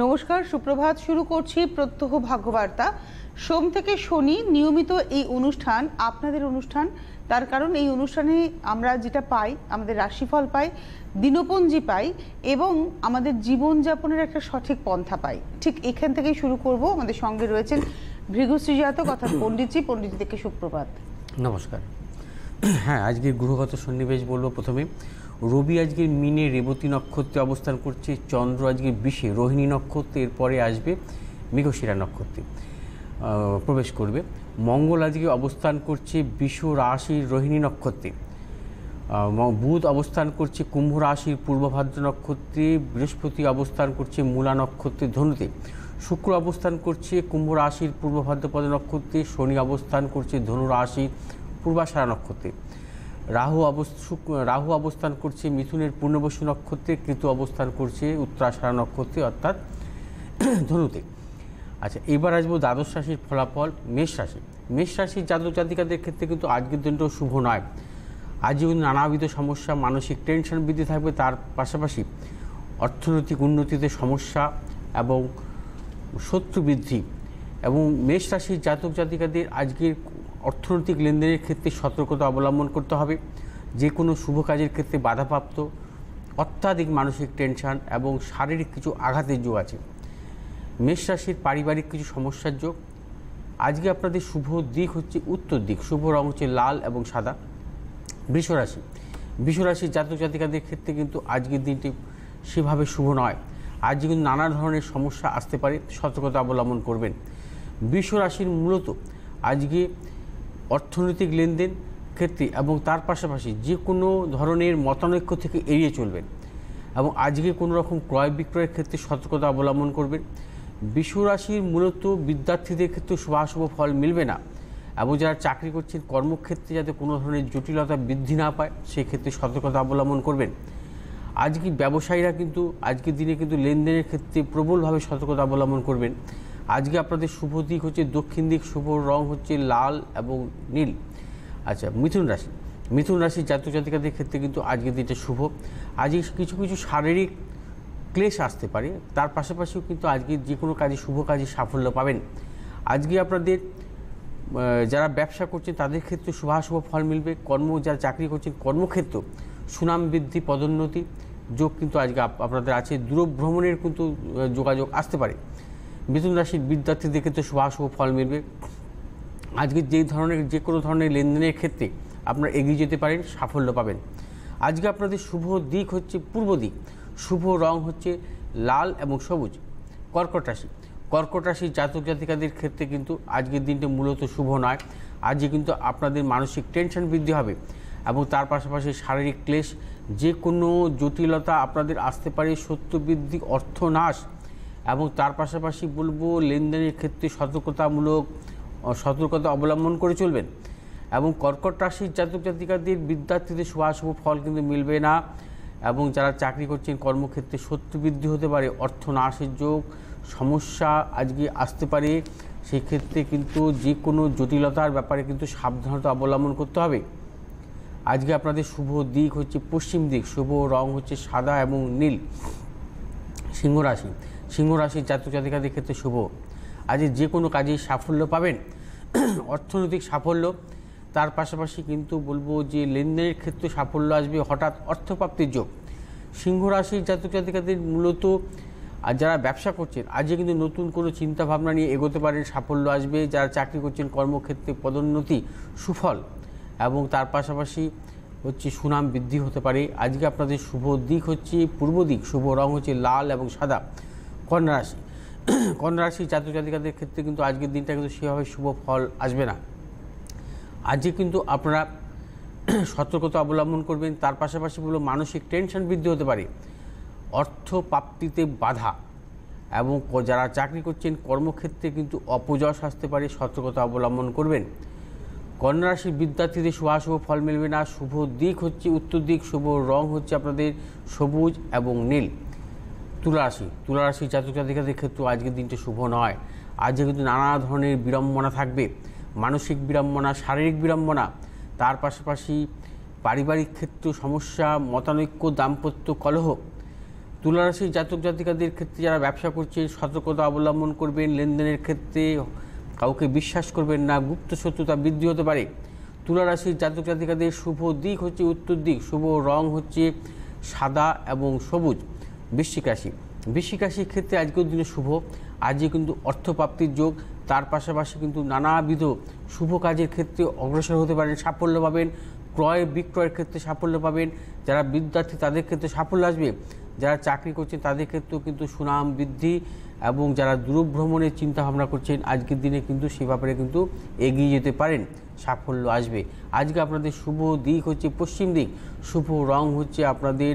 নমস্কার, সুপ্রভাত। শুরু করছি প্রত্যহ ভাগ্যবার্তা। সোম থেকে শনি নিয়মিত এই অনুষ্ঠান, আপনাদের অনুষ্ঠান। তার কারণ এই অনুষ্ঠানে আমরা যেটা পাই, আমাদের রাশিফল পাই, দিনপঞ্জি পাই এবং আমাদের জীবনযাপনের একটা সঠিক পন্থা পাই। ঠিক এখান থেকেই শুরু করব। আমাদের সঙ্গে রয়েছেন ভৃগুশ্রী জাতক অর্থাৎ পণ্ডিতজি থেকে সুপ্রভাত। নমস্কার। হ্যাঁ, আজকের গ্রহগত সন্নিবেশ বলবো। প্রথমে রবি আজকের মিনে রেবতী নক্ষত্রে অবস্থান করছে, চন্দ্র আজকের বিষে রোহিণী নক্ষত্রে, এরপরে আসবে মৃগশিরা নক্ষত্রে প্রবেশ করবে। মঙ্গল আজকে অবস্থান করছে বৃষ রাশির রোহিণী নক্ষত্রে, বুধ অবস্থান করছে কুম্ভ রাশির পূর্বভাদ্র নক্ষত্রে, বৃহস্পতি অবস্থান করছে মূলা নক্ষত্রে ধনুতে, শুক্র অবস্থান করছে কুম্ভ রাশির পূর্বভাদ্রপদ নক্ষত্রে, শনি অবস্থান করছে ধনু রাশির পূর্বাষাঢ়া নক্ষত্রে, রাহু অবস্থান করছে মিথুনের পূর্ণবসু নক্ষত্রে, কেতু অবস্থান করছে উত্তরাষাঢ়া নক্ষত্রে অর্থাৎ ধনুতে। আচ্ছা, এবার আসবো দ্বাদশ রাশির ফলাফল। মেষ রাশি। মেষ রাশির জাতক জাতিকাদের ক্ষেত্রে কিন্তু আজকের দিনটাও শুভ নয়। আজও নানাবিধ সমস্যা, মানসিক টেনশন বৃদ্ধি থাকবে। তার পাশাপাশি অর্থনৈতিক উন্নতিতে সমস্যা এবং শত্রু বৃদ্ধি। এবং মেষ রাশির জাতক জাতিকাদের আজকের অর্থনৈতিক লেনদেনের ক্ষেত্রে সতর্কতা অবলম্বন করতে হবে। যে কোনো শুভ কাজের ক্ষেত্রে বাধাপ্রাপ্ত, অত্যাধিক মানসিক টেনশন এবং শারীরিক কিছু আঘাতের যোগ আছে। মেষ রাশির পারিবারিক কিছু সমস্যার যোগ। আজকে আপনাদের শুভ দিক হচ্ছে উত্তর দিক, শুভ রং হচ্ছে লাল এবং সাদা। বৃষ রাশি। বৃষ রাশির জাতক জাতিকাদের ক্ষেত্রে কিন্তু আজকের দিনটি সেভাবে শুভ নয়। আজকে কিন্তু নানা ধরনের সমস্যা আসতে পারে, সতর্কতা অবলম্বন করবেন। বৃষ রাশির মূলত আজকে অর্থনৈতিক লেনদেন ক্ষেত্রে এবং তার পাশাপাশি যে কোনো ধরনের মতানৈক্য থেকে এড়িয়ে চলবেন এবং আজকে কোনো রকম ক্রয় বিক্রয়ের ক্ষেত্রে সতর্কতা অবলম্বন করবেন। বৃষ রাশির মূলত বিদ্যার্থীদের ক্ষেত্রে শুভাশুভ ফল মিলবে না এবং যারা চাকরি করছেন কর্মক্ষেত্রে যাতে কোনো ধরনের জটিলতা বৃদ্ধি না পায় সেক্ষেত্রে সতর্কতা অবলম্বন করবেন। আজকে ব্যবসায়ীরা কিন্তু আজকের দিনে কিন্তু লেনদেনের ক্ষেত্রে প্রবলভাবে সতর্কতা অবলম্বন করবেন। আজকে আপনাদের শুভ দিক হচ্ছে দক্ষিণ দিক, শুভ রং হচ্ছে লাল এবং নীল। আচ্ছা, মিথুন রাশি। মিথুন রাশির জাতক জাতিকাদের ক্ষেত্রে কিন্তু আজকের দিনটা শুভ। আজকে কিছু কিছু শারীরিক ক্লেশ আসতে পারে, তার পাশাপাশিও কিন্তু আজকে যে কোনো কাজে শুভ কাজে সাফল্য পাবেন। আজকে আপনাদের যারা ব্যবসা করছেন তাদের ক্ষেত্রে শুভাশুভ ফল মিলবে। যারা চাকরি করছেন কর্মক্ষেত্র সুনাম বৃদ্ধি, পদোন্নতি যোগ কিন্তু আজকে আপনাদের আছে। দূরভ্রমণের কিন্তু যোগাযোগ আসতে পারে। মিথুন রাশির বিদ্যার্থীদের ক্ষেত্রে শুভাশুভ ফল মিলবে। আজকে যে কোনো ধরনের লেনদেনের ক্ষেত্রে আপনারা এগিয়ে যেতে পারেন, সাফল্য পাবেন। আজকে আপনাদের শুভ দিক হচ্ছে পূর্ব দিক, শুভ রং হচ্ছে লাল এবং সবুজ। কর্কট রাশি। কর্কট রাশির জাতক জাতিকাদের ক্ষেত্রে কিন্তু আজকের দিনটা মূলত শুভ নয়। আজকে কিন্তু আপনাদের মানসিক টেনশন বৃদ্ধি হবে এবং তার পাশাপাশি শারীরিক ক্লেশ, যে কোনো জটিলতা আপনাদের আসতে পারে, শত্রু বৃদ্ধি, অর্থনাশ এবং তার পাশাপাশি বলবো লেনদেনের ক্ষেত্রে সতর্কতা অবলম্বন করে চলবেন। এবং কর্কট রাশির জাতক জাতিকাদের বিদ্যার্থীদের শুভাশুভ ফল কিন্তু মিলবে না এবং যারা চাকরি করছেন কর্মক্ষেত্রে শত্রু বৃদ্ধি হতে পারে, অর্থনাশের যোগ, সমস্যা আজকে আসতে পারে। সেই ক্ষেত্রে কিন্তু যে কোনো জটিলতার ব্যাপারে কিন্তু সাবধানতা অবলম্বন করতে হবে। আজকে আপনাদের শুভ দিক হচ্ছে পশ্চিম দিক, শুভ রং হচ্ছে সাদা এবং নীল। সিংহ রাশি। সিংহ রাশির জাতক জাতিকাদের ক্ষেত্রে শুভ। আজকে যে কোনো কাজে সাফল্য পাবেন, অর্থনৈতিক সাফল্য। তার পাশাপাশি কিন্তু বলবো যে লেনদেনের ক্ষেত্রে সাফল্য আসবে, হঠাৎ অর্থপ্রাপ্তির যোগ। সিংহ রাশির জাতক জাতিকাদের মূলত যারা ব্যবসা করছেন আজকে কিন্তু নতুন কোনো চিন্তাভাবনা নিয়ে এগোতে পারেন, সাফল্য আসবে। যারা চাকরি করছেন কর্মক্ষেত্রে পদোন্নতি, সুফল এবং তার পাশাপাশি হচ্ছে সুনাম বৃদ্ধি হতে পারে। আজকে আপনাদের শুভ দিক হচ্ছে পূর্ব দিক, শুভ রং হচ্ছে লাল এবং সাদা। কন্যা রাশি। কন্যা রাশির জাতক জাতিকাদের ক্ষেত্রে কিন্তু আজকের দিনটা কিন্তু সেভাবে শুভ ফল আসবে না। আজকে কিন্তু আপনারা সতর্কতা অবলম্বন করবেন। তার পাশাপাশি বলবো মানসিক টেনশন বৃদ্ধি হতে পারে, অর্থ প্রাপ্তিতে বাধা এবং যারা চাকরি করছেন কর্মক্ষেত্রে কিন্তু অপযশ আসতে পারে, সতর্কতা অবলম্বন করবেন। কন্যা রাশির বিদ্যার্থীদের শুভাশুভ ফল মিলবে না। শুভ দিক হচ্ছে উত্তর দিক, শুভ রং হচ্ছে আপনাদের সবুজ এবং নীল। তুলা রাশি। তুলা রাশির জাতক জাতিকাদের ক্ষেত্রে আজকের দিনটা শুভ নয়। আজকে কিন্তু নানা ধরনের বিড়ম্বনা থাকবে, মানসিক বিড়ম্বনা, শারীরিক বিড়ম্বনা। তার পাশাপাশি পারিবারিক ক্ষেত্রে সমস্যা, মতানৈক্য, দাম্পত্য কলহ, তুলা রাশির জাতক জাতিকাদের ক্ষেত্রে যারা ব্যবসা করছেন সতর্কতা অবলম্বন করবেন, লেনদেনের ক্ষেত্রে কাউকে বিশ্বাস করবেন না, গুপ্ত শত্রুতা বৃদ্ধি হতে পারে। তুলা রাশির জাতক জাতিকাদের শুভ দিক হচ্ছে উত্তর দিক, শুভ রং হচ্ছে সাদা এবং সবুজ। বৃশ্চিক রাশি, বৃশ্চিক রাশির ক্ষেত্রে আজকের দিনে শুভ, আজকে কিন্তু অর্থপ্রাপ্তির যোগ, তার পাশাপাশি কিন্তু নানাবিধ শুভ কাজের ক্ষেত্রে অগ্রসর হতে পারেন, সাফল্য পাবেন, ক্রয় বিক্রয়ের ক্ষেত্রে সাফল্য পাবেন। যারা বিদ্যার্থী তাদের ক্ষেত্রে সাফল্য আসবে, যারা চাকরি করছেন তাদের ক্ষেত্রেও কিন্তু সুনাম বৃদ্ধি, এবং যারা দূরভ্রমণের চিন্তা ভাবনা করছেন আজকের দিনে কিন্তু সে ব্যাপারে কিন্তু এগিয়ে যেতে পারেন, সাফল্য আসবে। আজকে আপনাদের শুভ দিক হচ্ছে পশ্চিম দিক, শুভ রং হচ্ছে আপনাদের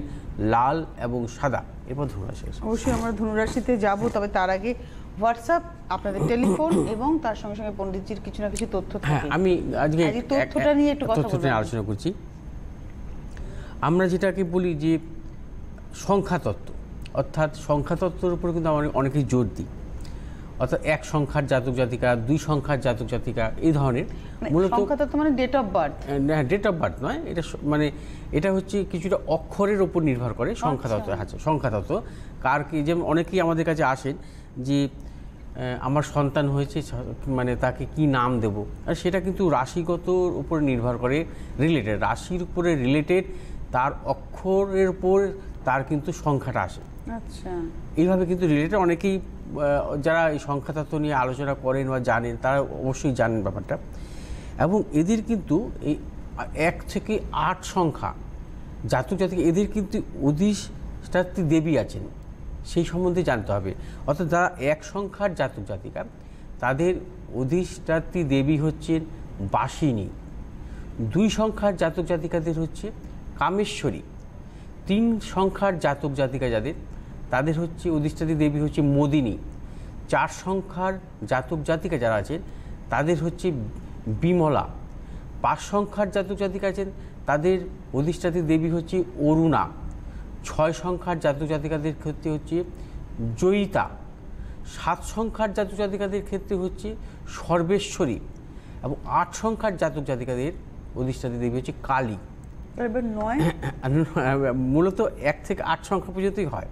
লাল এবং সাদা। এরপর ধনুরাশি। অবশ্যই আমরা ধনুরাশিতে যাব, তবে তার আগে হোয়াটসঅ্যাপ, আপনাদের টেলিফোন এবং তার সঙ্গে সঙ্গে পণ্ডিতজির কিছু না কিছু তথ্য থাকে। হ্যাঁ, আমি আজকে তথ্যটা নিয়ে একটু কথা বলবো, আলোচনা করছি। আমরা যেটাকে বলি যে সংখ্যাতত্ত্ব, অর্থাৎ সংখ্যাতত্ত্বের উপরে কিন্তু আমরা অনেকেই জোর দিই। অর্থাৎ এক সংখ্যার জাতক জাতিকা, দুই সংখ্যার জাতক জাতিকা, এই ধরনের। মূলত সংখ্যাতত্ত্ব মানে ডেট অফ বার্থ? হ্যাঁ, ডেট অফ বার্থ নয়, এটা মানে এটা হচ্ছে কিছুটা অক্ষরের ওপর নির্ভর করে সংখ্যাতত্ত্ব। আছে সংখ্যাতত্ত্ব কার কি, যেমন অনেকেই আমাদের কাছে আসেন যে আমার সন্তান হয়েছে, মানে তাকে কি নাম দেব, আর সেটা কিন্তু রাশিগতর উপর নির্ভর করে, রিলেটেড রাশির উপরে রিলেটেড, তার অক্ষরের উপর তার কিন্তু সংখ্যাটা আসে। আচ্ছা, এইভাবে কিন্তু রিলেটেড অনেকেই যারা এই সংখ্যাতত্ত্ব নিয়ে আলোচনা করেন বা জানেন তারা অবশ্যই জানেন ব্যাপারটা। এবং এদের কিন্তু এই 1 থেকে 8 সংখ্যা জাতক জাতিকা, এদের কিন্তু অধিষ্ঠাত্রী দেবী আছেন, সেই সম্বন্ধে জানতে হবে। অর্থাৎ যারা 1 সংখ্যার জাতক জাতিকা তাদের অধিষ্ঠাত্রী দেবী হচ্ছেন বাসিনী, 2 সংখ্যার জাতক জাতিকাদের হচ্ছে কামেশ্বরী, 3 সংখ্যার জাতক জাতিকা যাদের তাদের হচ্ছে অধিষ্ঠাত্রী দেবী হচ্ছে মোদিনী, 4 সংখ্যার জাতক জাতিকা যারা আছেন তাদের হচ্ছে বিমলা, 5 সংখ্যার জাতক জাতিকা আছেন তাদের অধিষ্ঠাত্রী দেবী হচ্ছে অরুণা, 6 সংখ্যার জাতক জাতিকাদের ক্ষেত্রে হচ্ছে জয়িতা, 7 সংখ্যার জাতক জাতিকাদের ক্ষেত্রে হচ্ছে সর্বেশ্বরী, এবং 8 সংখ্যার জাতক জাতিকাদের অধিষ্ঠাত্রী দেবী হচ্ছে কালী। মূলত 1 থেকে 8 সংখ্যা পর্যন্তই হয়,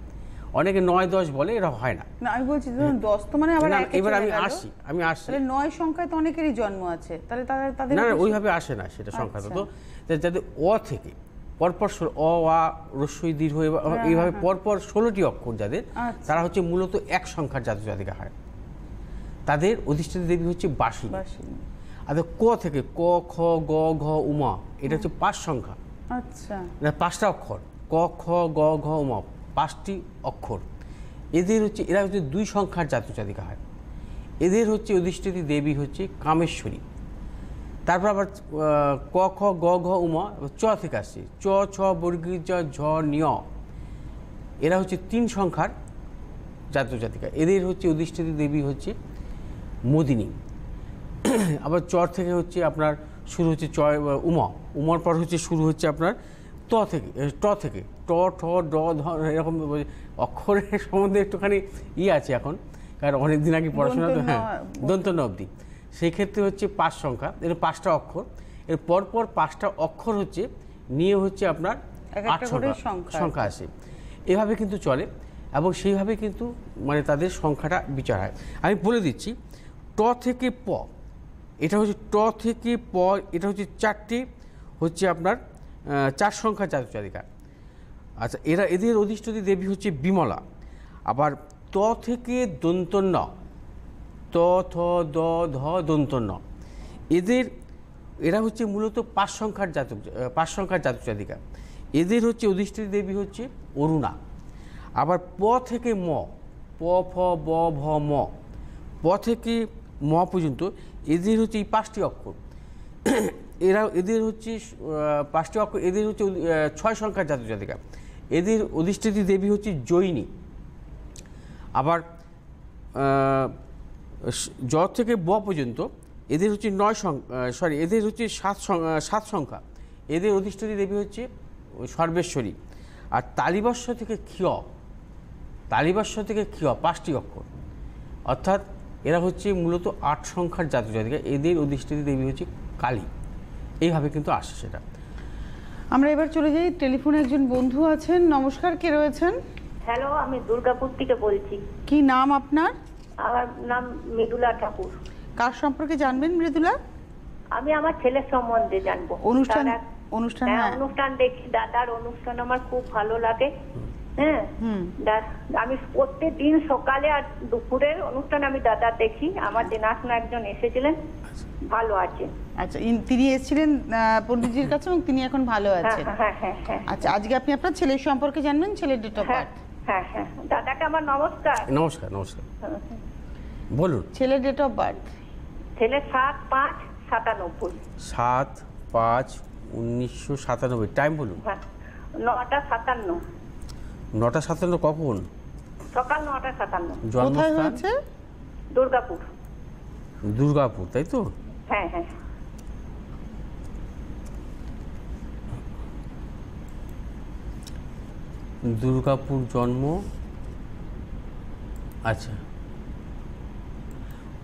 অনেকে 9, 10 বলে, এরা হয় না। আমি বলছি 10 তো মানে আবার এবার আমি আসি তাহলে 9 সংখ্যায় তো অনেকেরই জন্ম আছে, তাহলে তাদের না ওইভাবে আসে না সেটা সংখ্যা। তো যাদের অ থেকে পরপর অ, আ, রস্বই, দীর্ঘ এইভাবে পরপর 16টি অক্ষর যাদের, তারা হচ্ছে মূলত 1 সংখ্যার জাতক জাতিকা হয়, তাদের অধিষ্ঠাত্রী দেবী হচ্ছে বাসিনী। আর ক থেকে ক, খ, গ, ঘ, উমা, এটা হচ্ছে 5 সংখ্যা। আচ্ছা, 5টা অক্ষর, ক, খ, গ, ঘ, উমা, 5টি অক্ষর। এদের হচ্ছে, এরা হচ্ছে 2 সংখ্যার জাতক জাতিকা হয়, এদের হচ্ছে অধিষ্ঠাত্রী দেবী হচ্ছে কামেশ্বরী। তারপর আবার ক, খ, গ, ঘ, উমা চ থেকে আসছে, চ, ছ, বর্গীয় জ, ঝ, নিয়, এরা হচ্ছে 3 সংখ্যার জাতক জাতিকা, এদের হচ্ছে অধিষ্ঠাত্রী দেবী হচ্ছে মোদিনী। আবার চর থেকে হচ্ছে আপনার শুরু হচ্ছে উমা, উমার পর হচ্ছে শুরু হচ্ছে আপনার ট থেকে ট, ঠ, ড, ধ, এরকম অক্ষরের সম্বন্ধে একটুখানি আছে এখন, কারণ অনেক দিন আগে পড়াশোনা তো, হ্যাঁ, দন্ত ন অবধি। সেই ক্ষেত্রে হচ্ছে 5 সংখ্যা, এর 5টা অক্ষর, এর পরপর 5টা অক্ষর হচ্ছে নিয়ে হচ্ছে আপনার 8 সংখ্যা আসে, এভাবে কিন্তু চলে, এবং সেইভাবে কিন্তু মানে তাদের সংখ্যাটা বিচার হয়। আমি বলে দিচ্ছি, ট থেকে প, এটা হচ্ছে ট থেকে প, এটা হচ্ছে 4টি হচ্ছে আপনার 4 সংখ্যার জাতক জাতিকা। আচ্ছা, এদের অধিষ্ঠাত্রী দেবী হচ্ছে বিমলা। আবার ত থেকে দন্ত ন, ত, থ, দ, ধ, দন্ত ন, এরা হচ্ছে মূলত 5 সংখ্যার জাতক জাতিকা, এদের হচ্ছে অধিষ্ঠাত্রী দেবী হচ্ছে অরুণা। আবার প থেকে ম, প, ফ, ব, ভ, ম, প থেকে ম পর্যন্ত এদের হচ্ছে এই 5টি অক্ষর, এদের হচ্ছে 5টি অক্ষর, এদের হচ্ছে 6 সংখ্যার জাতক জাতিকা, এদের অধিষ্ঠাত্রী দেবী হচ্ছে জৈনী। আবার জ থেকে ব পর্যন্ত এদের হচ্ছে এদের হচ্ছে 7 সংখ্যা, এদের অধিষ্ঠাত্রী দেবী হচ্ছে সর্বেশ্বরী। আর তালিবাস্য থেকে ক্ষিয়, 5টি অক্ষর, অর্থাৎ এরা হচ্ছে মূলত 8 সংখ্যার জাতক জাতিকা, এদের অধিষ্ঠাত্রী দেবী হচ্ছে কালী। এইভাবে কিন্তু আসে সেটা। আমরা এবার চলে যাই, টেলিফোনে একজন বন্ধু আছেন। নমস্কার, কে রয়েছেন? হ্যালো, আমি দুর্গাপুর থেকে বলছি। কি নাম আপনার? আমার নাম মৃদুলা ঠাকুর। কার সম্পর্কে জানবেন মৃদুলা? আমি আমার ছেলের সম্বন্ধে জানবো। অনুষ্ঠান হ্যাঁ, হ্যাঁ। অনুষ্ঠান দেখি, দাদার অনুষ্ঠান আমার খুব ভালো লাগে। হ্যাঁ, আমি প্রত্যেকদিন সকালে আর দুপুরের অনুষ্ঠান আমি দাদা দেখি। আমার চেনাশোনা একজন এসেছিলেন, ভালো আছে। আচ্ছা, তিনি এসেছিলেন পণ্ডিতজির কাছে এবং তিনি এখন ভালো আছেন। হ্যাঁ হ্যাঁ হ্যাঁ। আচ্ছা, আজকে আপনি আপনার ছেলের সম্পর্কে জানবেন, ছেলের ডেট অফ হ্যাঁ বার্থ। হ্যাঁ হ্যাঁ, দাদাকে আমার নমস্কার। নমস্কার নমস্কার, বলুন। ছেলের ডেট অফ বার্থ? ছেলে 7/5/97। 7/5/1997। টাইম বলুন। হ্যাঁ, 9টা 57। 9টা 57 কখন? সকাল 9টা 57। কোথায় জন্মস্থান? হয়েছে? দুর্গাপুর। দুর্গাপুর, তাই তো? হ্যাঁ হ্যাঁ। দুর্গাপুর জন্ম। আচ্ছা,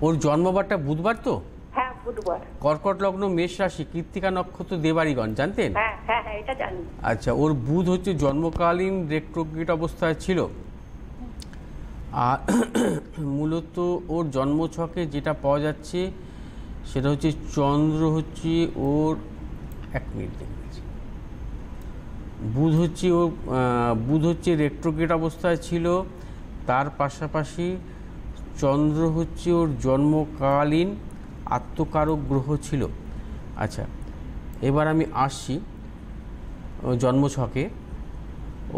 ওর জন্মবারটা বুধবার তো? হ্যাঁ, বুধবার। কর্কট লগ্ন, মেষ রাশি, কৃত্তিকা নক্ষত্র, দেবাড়িগণ, জানতেন? হ্যাঁ হ্যাঁ হ্যাঁ, এটা জানি। আচ্ছা, ওর বুধ হচ্ছে জন্মকালীন রেট্রোগ্রেড অবস্থায় ছিল। আর মূলত ওর জন্মছকে যেটা পাওয়া যাচ্ছে সেটা হচ্ছে চন্দ্র হচ্ছে ওর, 1 মিনিট দেখেছি, বুধ হচ্ছে রেট্রোগ্রেড অবস্থায় ছিল। তার পাশাপাশি চন্দ্র হচ্ছে ওর জন্মকালীন আত্মকারক গ্রহ ছিল। আচ্ছা, এবার আমি আসছি জন্মছকে।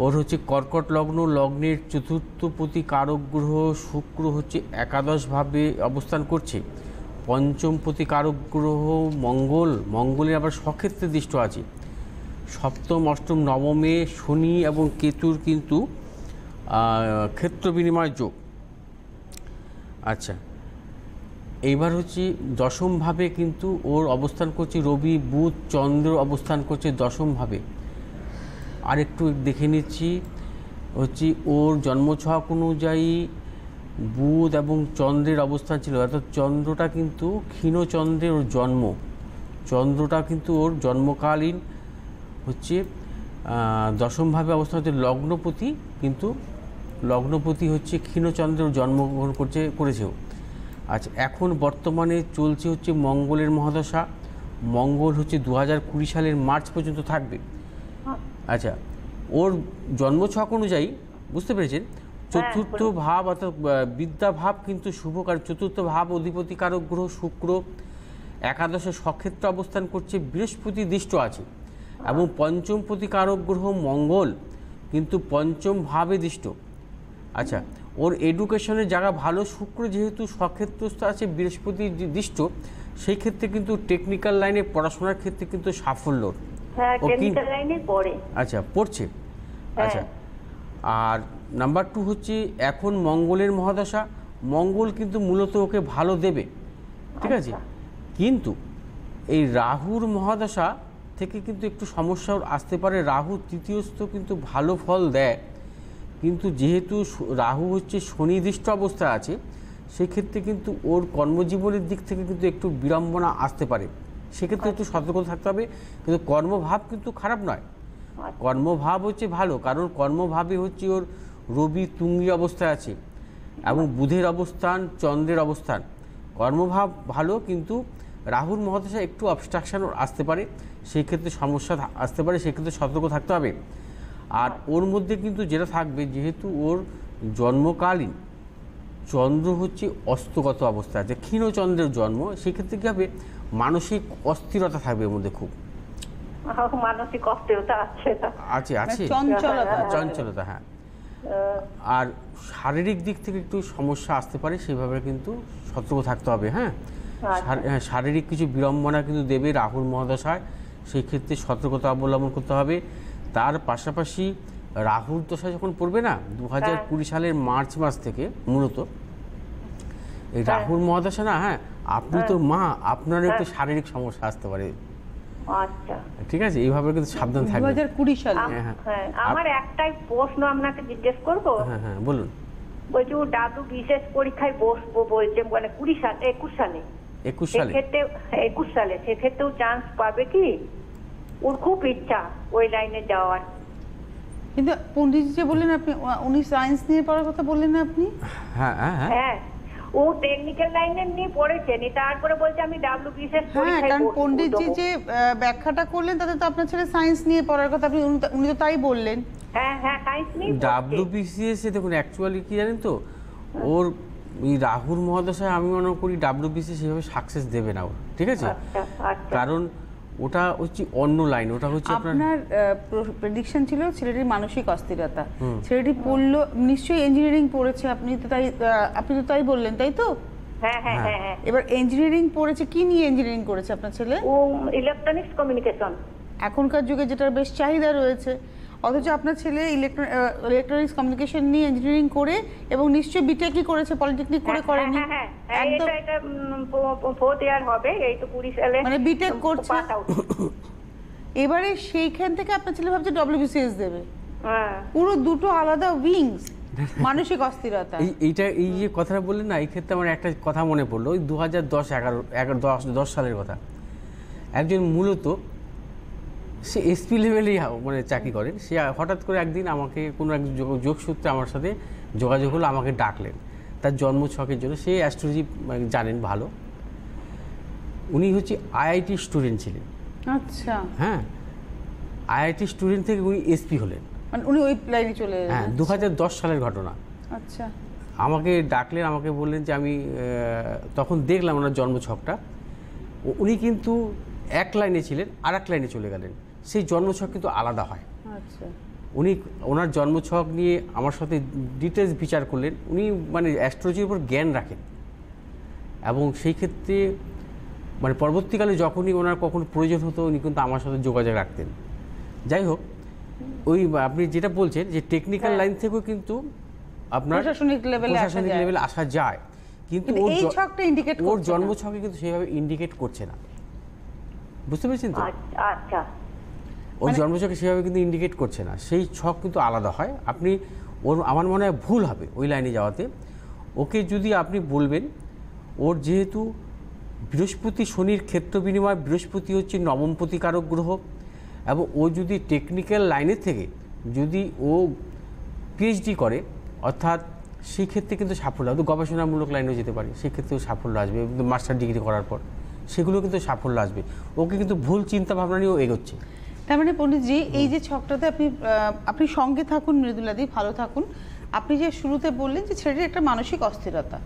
ওর হচ্ছে কর্কট লগ্ন, লগ্নের চতুর্থপতি কারক গ্রহ শুক্র হচ্ছে একাদশভাবে অবস্থান করছে। পঞ্চমপতি কারক গ্রহ মঙ্গলের আবার স্বক্ষেত্রে দৃষ্ট আছে। সপ্তম, অষ্টম, নবমে শনি এবং কেতুর কিন্তু ক্ষেত্র বিনিময় যোগ। আচ্ছা, এইবার হচ্ছে দশমভাবে কিন্তু ওর অবস্থান করছে রবি, বুধ, চন্দ্র অবস্থান করছে দশমভাবে। আর একটু দেখে নিচ্ছি হচ্ছে ওর জন্মছক অনুযায়ী বুধ এবং চন্দ্রের অবস্থান ছিল, অর্থাৎ চন্দ্রটা কিন্তু ক্ষীণচন্দ্রের ওর জন্ম। চন্দ্রটা কিন্তু ওর জন্মকালীন হচ্ছে দশমভাবে অবস্থান হচ্ছে লগ্নপতি, কিন্তু লগ্নপতি হচ্ছে ক্ষীণচন্দ্রের জন্মগ্রহণ করেছেও। আচ্ছা, এখন বর্তমানে চলছে হচ্ছে মঙ্গলের মহাদশা। মঙ্গল হচ্ছে 2020 সালের মার্চ পর্যন্ত থাকবে। আচ্ছা, ওর জন্মছক অনুযায়ী বুঝতে পেরেছেন, চতুর্থ ভাব অর্থাৎ বিদ্যা ভাব কিন্তু শুভকার। চতুর্থ ভাব অধিপতি কারক গ্রহ শুক্র একাদশে স্বক্ষেত্র অবস্থান করছে, বৃহস্পতি দৃষ্ট আছে। এবং পঞ্চমপতি কারক গ্রহ মঙ্গল কিন্তু পঞ্চম ভাবে দৃষ্ট। আচ্ছা, ওর এডুকেশনের জায়গা ভালো, শুক্র যেহেতু স্বক্ষেত্রস্থ আছে, বৃহস্পতি দৃষ্ট, সেই ক্ষেত্রে কিন্তু টেকনিক্যাল লাইনে পড়াশোনার ক্ষেত্রে কিন্তু সাফল্য। হ্যাঁ, টেকনিক্যাল লাইনে পড়ে। আচ্ছা, পড়ছে। আচ্ছা, আর নাম্বার 2 হচ্ছে এখন মঙ্গলের মহাদশা। মঙ্গল কিন্তু মূলত ওকে ভালো দেবে, ঠিক আছে, কিন্তু এই রাহুর মহাদশা থেকে কিন্তু একটু সমস্যা আসতে পারে। রাহু তৃতীয়স্থ কিন্তু ভালো ফল দেয়, কিন্তু যেহেতু রাহু হচ্ছে শনিদৃষ্ট অবস্থায় আছে, সেক্ষেত্রে কিন্তু ওর কর্মজীবনের দিক থেকে কিন্তু একটু বিড়ম্বনা আসতে পারে। সেক্ষেত্রে একটু সতর্ক থাকতে হবে। কিন্তু কর্মভাব কিন্তু খারাপ নয়, কর্মভাব হচ্ছে ভালো, কারণ কর্মভাবে হচ্ছে ওর রবি তুঙ্গি অবস্থায় আছে এবং বুধের অবস্থান, চন্দ্রের অবস্থান। কর্মভাব ভালো, কিন্তু রাহুর মহাদশা একটু অবস্ট্রাকশন আসতে পারে, সেই ক্ষেত্রে সমস্যা আসতে পারে, সেক্ষেত্রে সতর্ক থাকতে হবে। আর ওর মধ্যে কিন্তু যেটা থাকবে, যেহেতু ওর জন্মকালীন চন্দ্র হচ্ছে অস্তগত অবস্থা আছে, ক্ষীণচন্দ্রের জন্ম, সেক্ষেত্রে কী হবে, মানসিক অস্থিরতা থাকবে এর মধ্যে, খুব মানসিক অস্থিরতা আছে আছে চঞ্চলতা। হ্যাঁ, আর শারীরিক দিক থেকে একটু সমস্যা আসতে পারে, সেভাবে কিন্তু সতর্ক থাকতে হবে। হ্যাঁ, শারীরিক কিছু বিড়ম্বনা কিন্তু দেবে রাহুর মহাদশায়, সেই ক্ষেত্রে সতর্কতা অবলম্বন করতে হবে। তার পাশাপাশি রাহুর দশা যখন পড়বে না 2020 সালের মার্চ মাস থেকে, মূলত এই রাহুর মহাদশা না, হ্যাঁ, আপনি তো মা, আপনারও একটু শারীরিক সমস্যা আসতে পারে। আচ্ছা, ঠিক আছে, এইভাবে কিন্তু সাবধান থাকবেন। 2020 সালে। হ্যাঁ, আমার একটাই প্রশ্ন আপনাকে জিজ্ঞেস করব। হ্যাঁ হ্যাঁ, বলুন। বলছি, ও দাদু বিশেষ পরীক্ষায় বসবো বলছে, মানে 21 সালে। 21 সালে সেক্ষেত্রেও চান্স পাবে কি? ওর খুব ইচ্ছা ওই লাইনে যাওয়ার। কিন্তু পণ্ডিতজি যে বললেন আপনি, উনি সায়েন্স নিয়ে পড়ার কথা বললেন না আপনি? হ্যাঁ হ্যাঁ হ্যাঁ হ্যাঁ, ও টেকনিক্যাল লাইনে নিয়ে পড়েছেন, তারপরে বলছে আমি WBCS হ্যাঁ, পরীক্ষায় কারণ বসবো। পণ্ডিতজি যে ব্যাখ্যাটা করলেন তাতে তো আপনার ছেলে সায়েন্স নিয়ে পড়ার কথা, উনি তো তাই বললেন। হ্যাঁ হ্যাঁ, সায়েন্স নিয়ে WBCS এ দেখুন অ্যাকচুয়ালি কি জানেন তো, ওর এই রাহুল মহাদশায় আমি মনে করি WBCS সেভাবে সাকসেস দেবে না ওর, ঠিক আছে? আচ্ছা আচ্ছা। কারণ ওটা হচ্ছে অন্য লাইন, ওটা হচ্ছে আপনার প্রেডিকশন ছিল ছেলেটির মানসিক অস্থিরতা, ছেলেটি পড়লো নিশ্চয়ই ইঞ্জিনিয়ারিং পড়েছে, আপনি তো তাই বললেন, তাই তো? হ্যাঁ হ্যাঁ হ্যাঁ হ্যাঁ। এবার ইঞ্জিনিয়ারিং পড়েছে, কি নিয়ে ইঞ্জিনিয়ারিং করেছে আপনার ছেলে? ও ইলেকট্রনিক্স কমিউনিকেশন। এখনকার যুগে যেটার বেশ চাহিদা রয়েছে, অথচ আপনার ছেলে ইলেকট্রনিক্স কমিউনিকেশন নিয়ে ইঞ্জিনিয়ারিং করে, এবং নিশ্চয়ই বিটেকই করেছে, পলিটেকনিক করে করেনি। হ্যাঁ হ্যাঁ, এটা 4th ইয়ার হবে, এই তো 20 সালে মানে বিটেক করছে। এবারে সেইখান থেকে আপনার ছেলে ভাবছে WBCS দেবে। হ্যাঁ, পুরো দুটো আলাদা উইংস, মানসিক অস্থিরতা। এই যে কথাটা বললেন না, এই ক্ষেত্রে আমার একটা কথা মনে পড়লো, ওই 2010 সালের কথা। একজন মূলত সে SP লেভেলেই মানে চাকরি করেন, সে হঠাৎ করে একদিন আমাকে কোনো এক যোগসূত্রে আমার সাথে যোগাযোগ হলো, আমাকে ডাকলেন তার জন্ম ছকের জন্য। সে অ্যাস্ট্রোলজি জানেন ভালো, উনি হচ্ছে IIT স্টুডেন্ট ছিলেন। আচ্ছা, হ্যাঁ, IIT স্টুডেন্ট থেকে উনি SP হলেন, মানে উনি ওই লাইনে চলে এলেন। হ্যাঁ, 2010 সালের ঘটনা। আচ্ছা, আমাকে ডাকলেন, আমাকে বললেন যে আমি তখন দেখলাম ওনার জন্মছকটা, উনি কিন্তু এক লাইনে ছিলেন, আর এক লাইনে চলে গেলেন। সেই জন্মছক কিন্তু আলাদা হয়। আচ্ছা, উনি ওনার জন্মছক নিয়ে আমার সাথে ডিটেলস বিচার করলেন। উনি মানে অ্যাস্ট্রোলজির উপর জ্ঞান রাখেন, এবং সেই ক্ষেত্রে মানে পরবর্তীকালে যখনই ওনার কখনো প্রয়োজন হতো উনি কিন্তু আমার সাথে যোগাযোগ রাখতেন। যাই হোক, ওই আপনি যেটা বলছেন যে টেকনিক্যাল লাইন থেকেও কিন্তু আপনার প্রশাসনিক লেভেলে আসা যায়, কিন্তু এই ছকটা ইন্ডিকেট ওর জন্মছকে কিন্তু সেভাবে ইন্ডিকেট করছে না, বুঝতে পেরেছেন তো? আচ্ছা, ওর জন্মছকে সেভাবে কিন্তু ইন্ডিকেট করছে না, সেই ছক কিন্তু আলাদা হয়। আপনি আমার মনে হয় ভুল হবে ওই লাইনে যাওয়াতে। ওকে যদি আপনি বলবেন, ওর যেহেতু বৃহস্পতি শনির ক্ষেত্র বিনিময়, বৃহস্পতি হচ্ছে নবমপতি কারক গ্রহ, এবং ও যদি টেকনিক্যাল লাইনের থেকে যদি ও PhD করে, অর্থাৎ সেই ক্ষেত্রে কিন্তু সাফল্য, হয়তো গবেষণামূলক লাইনেও যেতে পারে, সেক্ষেত্রেও সাফল্য আসবে। মাস্টার ডিগ্রি করার পর সেগুলো কিন্তু সাফল্য আসবে। ওকে কিন্তু ভুল চিন্তা ভাবনা নিয়েও এগোচ্ছে। তার মানে পণ্ডিতজি, এই যে ছকটাতে আপনি সঙ্গে থাকুন মৃদুলাদি, ভালো থাকুন। আপনি যে শুরুতে বললেন যে ছেলেটির একটা মানসিক অস্থিরতা,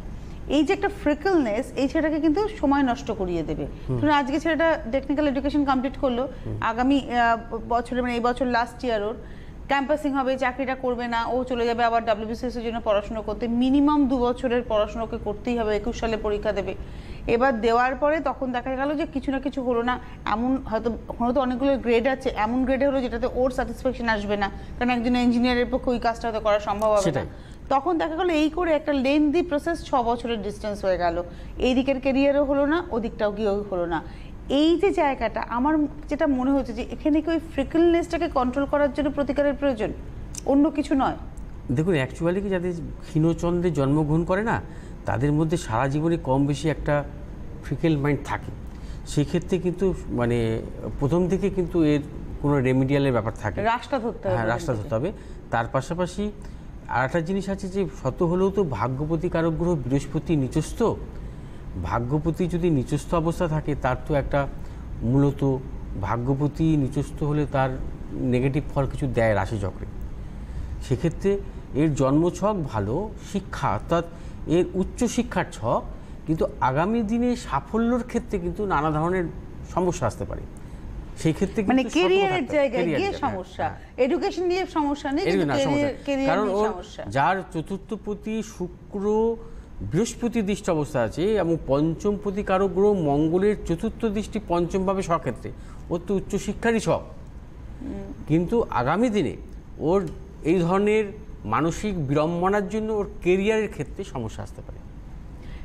এই যে একটা ফ্রিকলনেস, এই ছেলেটাকে কিন্তু সময় নষ্ট করিয়ে দেবে। ধরুন আজকে ছেলেটা টেকনিক্যাল এডুকেশন কমপ্লিট করলো, আগামী বছরে মানে এই বছর লাস্ট ইয়ার ওর ক্যাম্পাসিং হবে, চাকরিটা করবে না, ও চলে যাবে আবার WBCS এর জন্য পড়াশোনা করতে। মিনিমাম 2 বছরের পড়াশোনাকে করতেই হবে, 21 সালে পরীক্ষা দেবে। এবার দেওয়ার পরে তখন দেখা গেল যে কিছু না কিছু হলো না, এমন হয়তো অনেকগুলো গ্রেড আছে, এমন গ্রেডে হলো যেটাতে ওর স্যাটিসফ্যাকশন আসবে না, কারণ একজন ইঞ্জিনিয়ারের পক্ষে ওই কাজটা হয়তো করা সম্ভব হবে না। তখন দেখা গেলো এই করে একটা লেন্দি প্রসেস 6 বছরের ডিস্টেন্স হয়ে গেল, এই দিকের কেরিয়ারও হলো না, ওদিকটাও গিয়েও হলো না। এই যে জায়গাটা, আমার যেটা মনে হচ্ছে যে এখানে কি ওই ফ্রিকলনেসটাকে কন্ট্রোল করার জন্য প্রতিকারের প্রয়োজন, অন্য কিছু নয়। দেখুন অ্যাকচুয়ালি কি যাদের ক্ষীণচন্দ্রে জন্মগ্রহণ করে না, তাদের মধ্যে সারা জীবনে কম বেশি একটা ফ্রিকেল মাইন্ড থাকে। সেক্ষেত্রে কিন্তু মানে প্রথম থেকে কিন্তু এর কোনো রেমিডিয়ালের ব্যাপার থাকে, রাস্তা ধরতে হবে। হ্যাঁ, রাস্তা ধরতে হবে। তার পাশাপাশি আর একটা জিনিস আছে যে শত হলেও তো ভাগ্যপতি কারক গ্রহ বৃহস্পতি নিচস্থ। ভাগ্যপতি যদি নিচস্থ অবস্থা থাকে, তার তো একটা মূলত ভাগ্যপতি নিচস্থ হলে তার নেগেটিভ ফল কিছু দেয় রাশিচক্রে। সেক্ষেত্রে এর জন্মছক ভালো, শিক্ষা অর্থাৎ এর উচ্চ শিক্ষার ছক, কিন্তু আগামী দিনে সাফল্যর ক্ষেত্রে কিন্তু নানা ধরনের সমস্যা আসতে পারে। সেই ক্ষেত্রে মানে ক্যারিয়ারের জায়গায় গিয়ে সমস্যা, এডুকেশন নিয়ে সমস্যা নেই, কিন্তু ক্যারিয়ার নিয়ে সমস্যা। যার চতুর্থপতি শুক্র বৃহস্পতি দৃষ্টি অবস্থা আছে, এবং পঞ্চমপতি কারক গ্রহ মঙ্গলের চতুর্থ দৃষ্টি পঞ্চমভাবে স্বক্ষেত্রে, ওর তো উচ্চশিক্ষারই ছক, কিন্তু আগামী দিনে ওর এই ধরনের মানসিক বিড়ম্বনার জন্য ওর কেরিয়ারের ক্ষেত্রে সমস্যা আসতে পারে।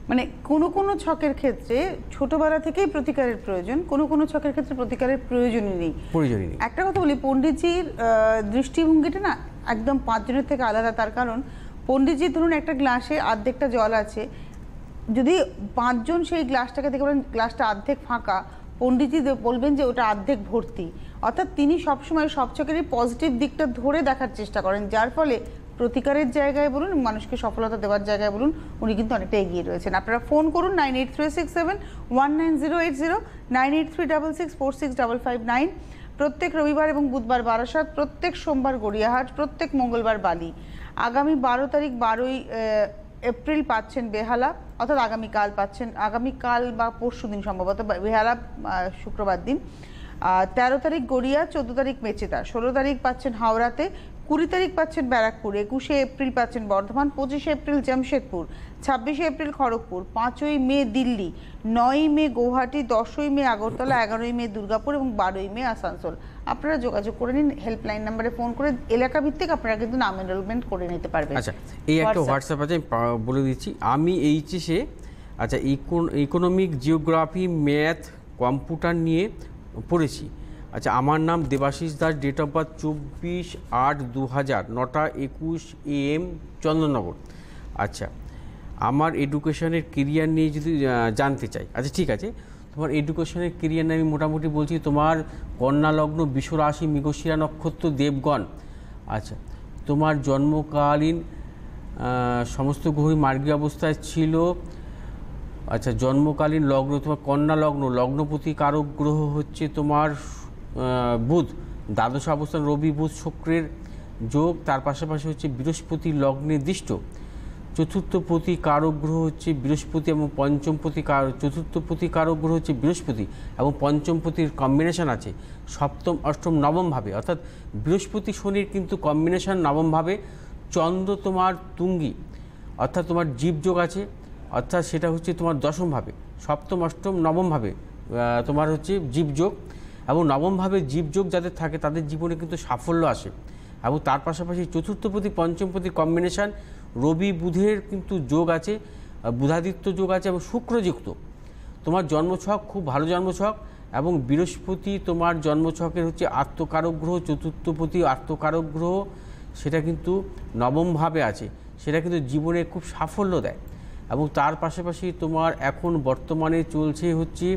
মানে কোনো ছকের ক্ষেত্রে ছোটবেলা থেকেই প্রতিকারের প্রয়োজন, কোনো ছকের ক্ষেত্রে প্রতিকারের প্রয়োজনই নেই। একটা কথা বলি, পণ্ডিতজির দৃষ্টিভঙ্গিটা না একদম 5 জনের থেকে আলাদা। তার কারণ পণ্ডিতজি ধরুন একটা গ্লাসে অর্ধেকটা জল আছে, যদি 5 জন সেই গ্লাসটাকে দেখে বলেন গ্লাসটা অর্ধেক ফাঁকা, পণ্ডিতজি বলবেন যে ওটা অর্ধেক ভর্তি। অর্থাৎ তিনি সবসময় সব চোখেরই পজিটিভ দিকটা ধরে দেখার চেষ্টা করেন, যার ফলে প্রতিকারের জায়গায় বলুন, মানুষকে সফলতা দেওয়ার জায়গায় বলুন, উনি কিন্তু অনেকটা এগিয়ে রয়েছেন। আপনারা ফোন করুন 9836719080, 9836664655, প্রত্যেক রবিবার এবং বুধবার বারাসাত, প্রত্যেক সোমবার গড়িয়াহাট, প্রত্যেক মঙ্গলবার বালি। আগামী 12 তারিখ 12ই এপ্রিল পাচ্ছেন বেহালা, অর্থাৎ আগামীকাল পাচ্ছেন, আগামীকাল বা পরশু দিন সম্ভবত বেহালা, শুক্রবার দিন। 13 তারিখ গড়িয়া, 14 তারিখ মেচেদা, 16 তারিখ পাচ্ছেন হাওড়াতে, 20 তারিখ পাচ্ছেন ব্যারাকপুর, 21শে এপ্রিল পাচ্ছেন বর্ধমান, 25শে এপ্রিল জামশেদপুর, 26শে এপ্রিল খড়গপুর, 5ই মে দিল্লি, 9ই মে গৌহাটি, 10ই মে আগরতলা, 11ই মে দুর্গাপুর এবং 12ই মে আসানসোল। আপনারা যোগাযোগ করে নিন, হেল্পলাইন নাম্বারে ফোন করে এলাকা ভিত্তিক আপনারা কিন্তু নাম এনরোলমেন্ট করে নিতে পারবেন। আচ্ছা, এই একটা হোয়াটসঅ্যাপ আছে, বলে দিচ্ছি। আমি এইচএসে আচ্ছা ইকোনমিক, জিওগ্রাফি, ম্যাথ, কম্পিউটার নিয়ে পড়েছি। আচ্ছা, আমার নাম Debashis Das, date of birth 24/8/2000, 9:21 AM, Chandannagar. আচ্ছা, আমার এডুকেশনের কেরিয়ার নিয়ে যদি জানতে চাই, আচ্ছা ঠিক আছে, তোমার এডুকেশনের কেরিয়ার নিয়ে আমি মোটামুটি বলছি। তোমার কন্যা লগ্ন, বৃষ রাশি, মৃগশিরা নক্ষত্র, দেবগণ। আচ্ছা, তোমার জন্মকালীন সমস্ত গ্রহই মার্গী অবস্থায় ছিল। আচ্ছা, জন্মকালীন লগ্ন তোমার কন্যা লগ্ন, লগ্নপতি কারক গ্রহ হচ্ছে তোমার বুধ, দ্বাদশ অবস্থান রবি বুধ শুক্রের যোগ, তার পাশাপাশি হচ্ছে বৃহস্পতি লগ্নে দৃষ্ট। চতুর্থপতি কারক গ্রহ হচ্ছে বৃহস্পতি এবং পঞ্চমপতি চতুর্থপতি কারক গ্রহ হচ্ছে বৃহস্পতি এবং পঞ্চমপতির কম্বিনেশন আছে সপ্তম, অষ্টম, নবমভাবে, অর্থাৎ বৃহস্পতি শনির কিন্তু কম্বিনেশন নবমভাবে। চন্দ্র তোমার তুঙ্গি, অর্থাৎ তোমার জীবযোগ আছে, অর্থাৎ সেটা হচ্ছে তোমার দশমভাবে, সপ্তম, অষ্টম, নবমভাবে তোমার হচ্ছে জীবযোগ। এবং নবমভাবে জীবযোগ যাদের থাকে তাদের জীবনে কিন্তু সাফল্য আসে। এবং তার পাশাপাশি চতুর্থপতি পঞ্চমপতির কম্বিনেশান, রবি বুধের কিন্তু যোগ আছে, বুধাদিত্য যোগ আছে এবং শুক্রযুক্ত। তোমার জন্মছক খুব ভালো জন্মছক। এবং বৃহস্পতি তোমার জন্মছকের হচ্ছে আত্মকারক গ্রহ, চতুর্থপতি আত্মকারক গ্রহ, সেটা কিন্তু নবমভাবে আছে, সেটা কিন্তু জীবনে খুব সাফল্য দেয়। এবং তার পাশাপাশি তোমার এখন বর্তমানে চলছে হচ্ছে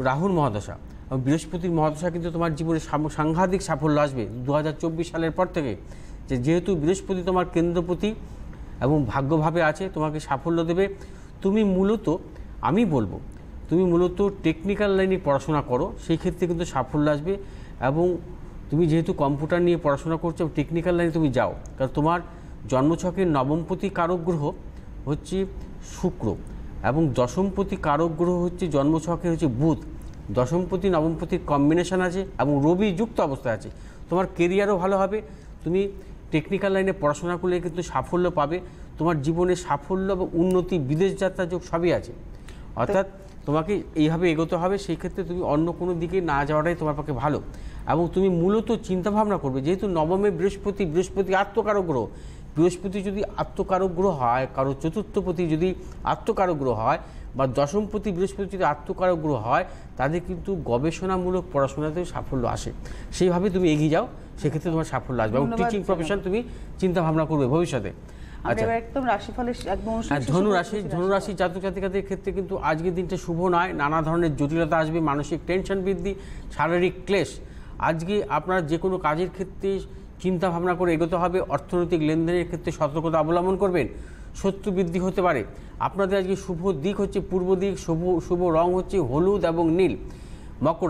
রাহুর মহাদশা এবং বৃহস্পতির মহাদশা, কিন্তু তোমার জীবনে সাংঘাতিক সাফল্য আসবে 2024 সালের পর থেকে। যেহেতু বৃহস্পতি তোমার কেন্দ্রপতি এবং ভাগ্যভাবে আছে, তোমাকে সাফল্য দেবে। তুমি মূলত, আমি বলবো, তুমি মূলত টেকনিক্যাল লাইনে পড়াশোনা করো, সেই ক্ষেত্রে কিন্তু সাফল্য আসবে। এবং তুমি যেহেতু কম্পিউটার নিয়ে পড়াশোনা করছো, টেকনিক্যাল লাইনে তুমি যাও, কারণ তোমার জন্মছকের নবমপতি কারক গ্রহ হচ্ছে শুক্র এবং দশমপতি কারক গ্রহ হচ্ছে জন্মছকের হচ্ছে বুধ। দশমপতি নবমপতির কম্বিনেশন আছে এবং রবি যুক্ত অবস্থায় আছে। তোমার কেরিয়ারও ভালো হবে, তুমি টেকনিক্যাল লাইনে পড়াশোনা করলে কিন্তু সাফল্য পাবে। তোমার জীবনে সাফল্য এবং উন্নতি, বিদেশ যাত্রা যোগ সবই আছে। অর্থাৎ তোমাকে এইভাবে এগোতে হবে, সেই ক্ষেত্রে তুমি অন্য কোনো দিকে না যাওয়াটাই তোমার পক্ষে ভালো। এবং তুমি মূলত চিন্তাভাবনা করবে, যেহেতু নবমে বৃহস্পতি আত্মকারক গ্রহ, বৃহস্পতি যদি আত্মকারক গ্রহ হয়, কারো চতুর্থপতি যদি আত্মকারক গ্রহ হয় বা দশমপতি বৃহস্পতি যদি আত্মকারক গ্রহ হয়, তাদের কিন্তু গবেষণামূলক পড়াশোনাতেও সাফল্য আসে। সেইভাবে তুমি এগিয়ে যাও, সেক্ষেত্রে তোমার সাফল্য আসবে এবং টিচিং প্রফেশন তুমি চিন্তাভাবনা করবে ভবিষ্যতে। আচ্ছা, একদম রাশিফলের একদম ধনুরাশি জাতক জাতিকাদের ক্ষেত্রে কিন্তু আজকের দিনটা শুভ নয়। নানা ধরনের জটিলতা আসবে, মানসিক টেনশন বৃদ্ধি, শারীরিক ক্লেশ। আজকে আপনারা যে কোনো কাজের ক্ষেত্রে চিন্তা ভাবনা করে এগোতে হবে। অর্থনৈতিক লেনদেনের ক্ষেত্রে সতর্কতা অবলম্বন করবেন, শত্রু বৃদ্ধি হতে পারে। আপনাদের আজকে শুভ দিক হচ্ছে পূর্ব দিক, শুভ রং হচ্ছে হলুদ এবং নীল। মকর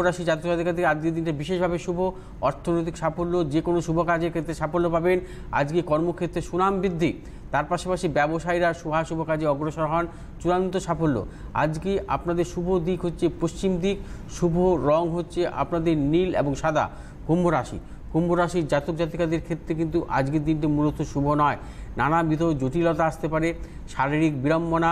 রাশি জাতক জাতিকাদের আজকের দিনটা বিশেষভাবে শুভ। অর্থনৈতিক সাফল্য, যে কোনো শুভ কাজের ক্ষেত্রে সাফল্য পাবেন। আজকে কর্মক্ষেত্রে সুনাম বৃদ্ধি, তার পাশাপাশি ব্যবসায়ীরা শুভ কাজে অগ্রসর হন, চূড়ান্ত সাফল্য। আজকে আপনাদের শুভ দিক হচ্ছে পশ্চিম দিক, শুভ রং হচ্ছে আপনাদের নীল এবং সাদা। কুম্ভ রাশির জাতক জাতিকাদের ক্ষেত্রে কিন্তু আজকের দিনটি মূলত শুভ নয়। নানাবিধ জটিলতা আসতে পারে, শারীরিক বিড়ম্বনা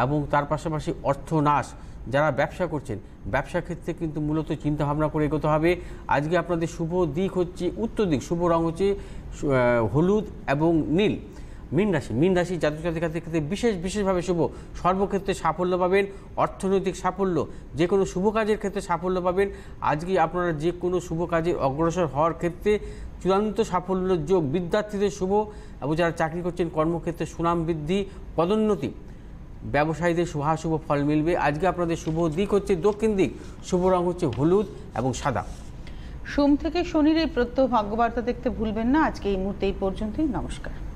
এবং তার পাশাপাশি অর্থনাশ। যারা ব্যবসা করছেন, ব্যবসা ক্ষেত্রে কিন্তু মূলত চিন্তাভাবনা করে এগোতে হবে। আজকে আপনাদের শুভ দিক হচ্ছে উত্তর দিক, শুভ রং হচ্ছে হলুদ এবং নীল। মীন রাশি জাতক জাতিকাদের ক্ষেত্রে বিশেষভাবে শুভ। সর্বক্ষেত্রে সাফল্য পাবেন, অর্থনৈতিক সাফল্য, যে কোনো শুভ কাজের ক্ষেত্রে সাফল্য পাবেন। আজকে আপনারা যে কোনো শুভ কাজে অগ্রসর হওয়ার ক্ষেত্রে চূড়ান্ত সাফল্য যোগ। বিদ্যার্থীদের শুভ এবং যারা চাকরি করছেন কর্মক্ষেত্রে সুনাম বৃদ্ধি, পদোন্নতি। ব্যবসায়ীদের শুভাশুভ ফল মিলবে। আজকে আপনাদের শুভ দিক হচ্ছে দক্ষিণ দিক, শুভ রং হচ্ছে হলুদ এবং সাদা। সোম থেকে শনির এই প্রত্যহ ভাগ্যবার্তা দেখতে ভুলবেন না। আজকে এই মুহূর্তে এই পর্যন্তই। নমস্কার।